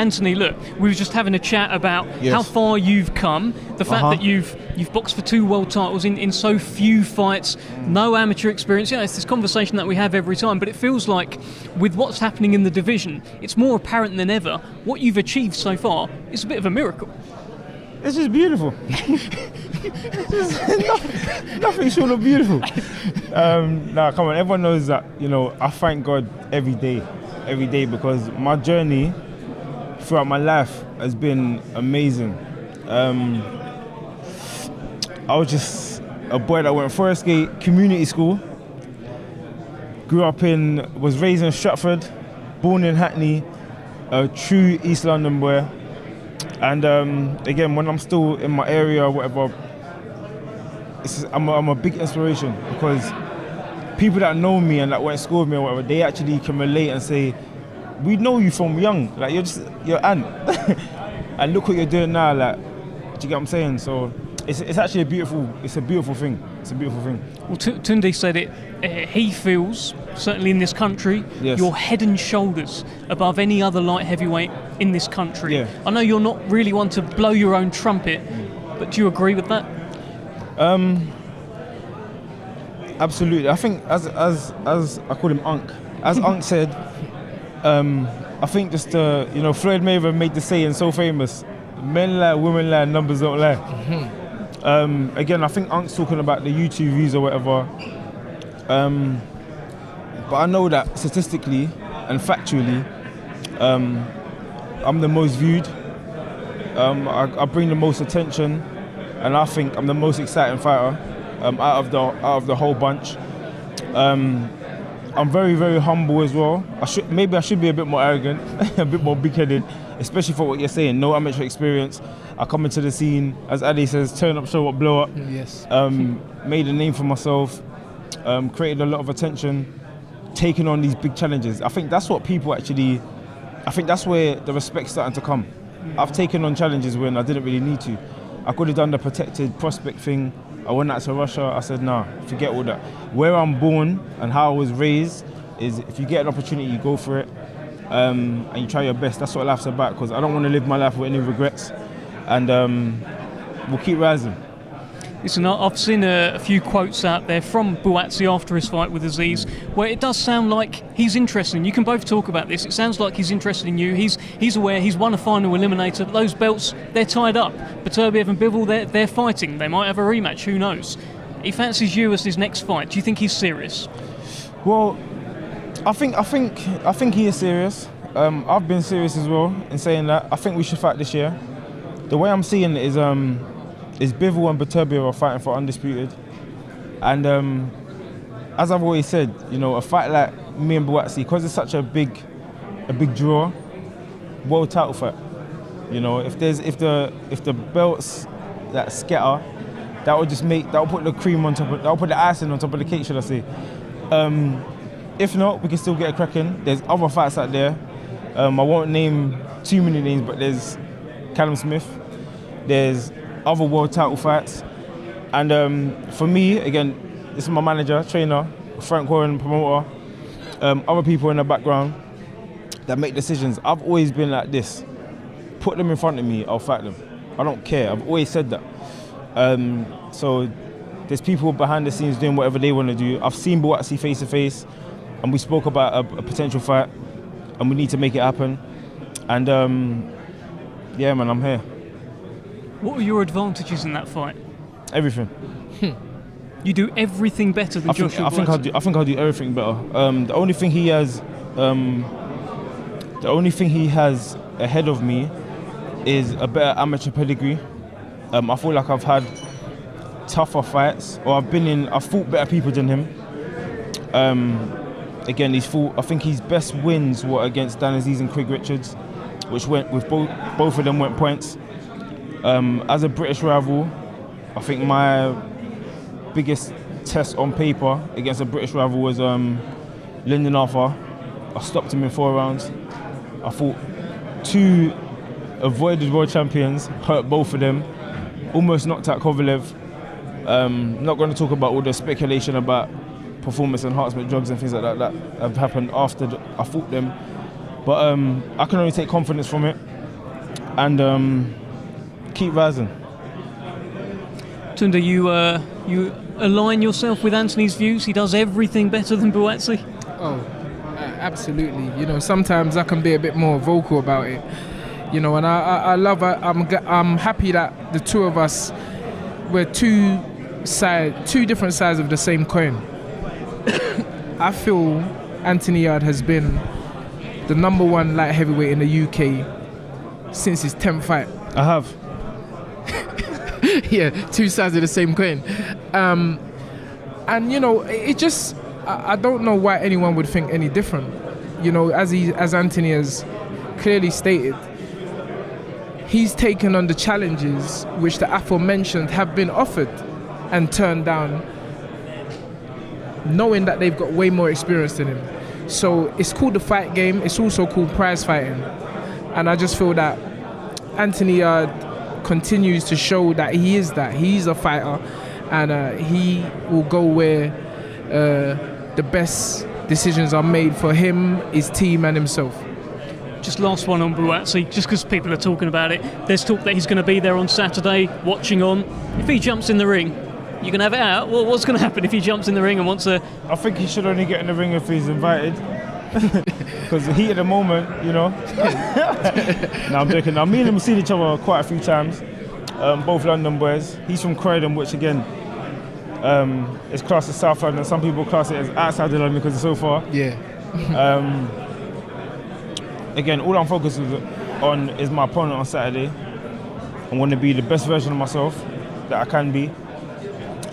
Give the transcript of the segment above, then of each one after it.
Anthony, look, we were just having a chat about how far you've come, the fact that you've boxed for 2 world titles in so few fights, no amateur experience. It's this conversation that we have every time, but it feels like with what's happening in the division, it's more apparent than ever. What you've achieved so far is a bit of a miracle. It's just beautiful. Nothing short of beautiful. Nah, come on, everyone knows that, I thank God every day, because my journey throughout my life has been amazing. I was just a boy that went Forest Gate Community School, was raised in Stratford, born in Hackney, a true East London boy. And again, when I'm still in my area or whatever, I'm a big inspiration, because people that know me and that went to school with me or whatever, they actually can relate and say, we know you from young, like you're Ant. And look what you're doing now, like, do you get what I'm saying? So it's actually a beautiful thing. It's a beautiful thing. Well, Tunde said it, he feels, certainly in this country, you're head and shoulders above any other light heavyweight in this country. Yeah. I know you're not really one to blow your own trumpet, but do you agree with that? Absolutely. I think as I call him Unc, as Unc said, I think just Floyd Mayweather made the saying so famous: men lie, women lie, numbers don't lie. Mm-hmm. Again, I think Unc's talking about the YouTube views or whatever. But I know that statistically and factually, I'm the most viewed. I bring the most attention, and I think I'm the most exciting fighter out of the whole bunch. I'm very, very humble as well. I should be a bit more arrogant, a bit more big-headed, especially for what you're saying. No amateur experience. I come into the scene, as Adi says, turn up, show up, blow up. Yes. Made a name for myself. Created a lot of attention. Taking on these big challenges. I think that's what people actually. I think that's where the respect's starting to come. I've taken on challenges when I didn't really need to. I could have done the protected prospect thing. I went out to Russia, I said, nah, forget all that. Where I'm born and how I was raised is if you get an opportunity, you go for it, and you try your best. That's what life's about, because I don't want to live my life with any regrets, and we'll keep rising. Listen, I've seen a few quotes out there from Buatsi after his fight with Aziz, where it does sound like he's interested in you. You can both talk about this. It sounds like he's interested in you. He's aware. He's won a final eliminator. Those belts, they're tied up. Beterbiev and Bivol, they're fighting. They might have a rematch. Who knows? He fancies you as his next fight. Do you think he's serious? Well, I think he is serious. I've been serious as well in saying that. I think we should fight this year. The way I'm seeing it is Bivol and Beterbiev are fighting for undisputed, and as I've always said, a fight like me and Buatsi, because it's such a big draw, world title fight. If the belts that scatter, that will put the cream on top of, that will put the icing on top of the cake, should I say? If not, we can still get a cracking. There's other fights out there. I won't name too many names, but there's Callum Smith. There's other world title fights, and for me, again, this is my manager, trainer, Frank Warren, promoter, other people in the background that make decisions. I've always been like this: put them in front of me, I'll fight them. I don't care. I've always said that. So there's people behind the scenes doing whatever they want to do. I've seen Buatsi face to face, and we spoke about a potential fight, and we need to make it happen. And yeah, man, I'm here. What are your advantages in that fight? Everything. You do everything better than Joshua Buatsi? I think I'll do everything better. The only thing he has ahead of me is a better amateur pedigree. I feel like I've had tougher fights, or I've fought better people than him. Again, I think his best wins were against Dan Aziz and Craig Richards, which went with both of them went points. As a British rival, I think my biggest test on paper against a British rival was Lyndon Arthur. I stopped him in 4 rounds. I fought 2 avoided world champions, hurt both of them, almost knocked out Kovalev. Not going to talk about all the speculation about performance enhancement drugs and things like that that have happened after I fought them. But I can only take confidence from it. and keep rising. Tunde, you align yourself with Anthony's views. He does everything better than Buatsi. Oh, absolutely. You know, sometimes I can be a bit more vocal about it. You know, and I love it. I'm happy that the two of us, we're two different sides of the same coin. I feel Anthony Yarde has been the number one light heavyweight in the UK since his 10th fight. I have. Yeah, two sides of the same coin. And you know, it just, I don't know why anyone would think any different. You know, as Anthony has clearly stated, he's taken on the challenges which the aforementioned have been offered and turned down, knowing that they've got way more experience than him. So it's called the fight game. It's also called prize fighting. And I just feel that Anthony Yarde continues to show that he is that. He's a fighter, and he will go where the best decisions are made for him, his team, and himself. Just last one on Buatsi, just because people are talking about it. There's talk that he's going to be there on Saturday, watching on. If he jumps in the ring, you can have it out. Well, what's going to happen if he jumps in the ring and wants to... I think he should only get in the ring if he's invited. Because the heat of the moment, you know. No, I'm joking. Now, me and him have seen each other quite a few times. Both London boys. He's from Croydon, which again is classed as South London. Some people class it as outside of London because it's so far. Yeah. Again, all I'm focused on is my opponent on Saturday. I want to be the best version of myself that I can be.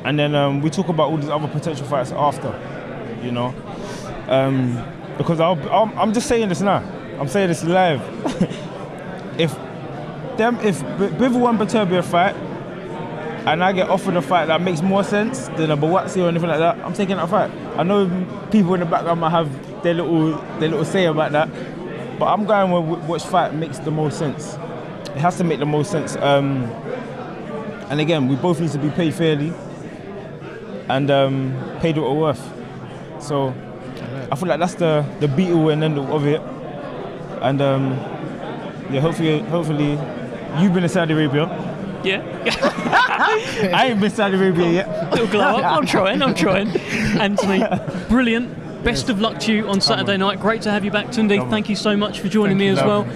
And then we talk about all these other potential fights after, you know. Because I'm just saying this now. I'm saying this live. if Bivol and Baturbia fight, and I get offered a fight that makes more sense than a Buatsi or anything like that, I'm taking that fight. I know people in the background might have their little say about that, but I'm going with which fight makes the most sense. It has to make the most sense. And again, we both need to be paid fairly and paid what we're worth. So I feel like that's the be-all and end-all of it. And yeah, hopefully you've been to Saudi Arabia. Yeah. I ain't been to Saudi Arabia yet. Little glow up. I'm trying. Anthony, brilliant. Best of luck to you on Saturday night. Great to have you back, Tunde. Thank you so much for joining me as well.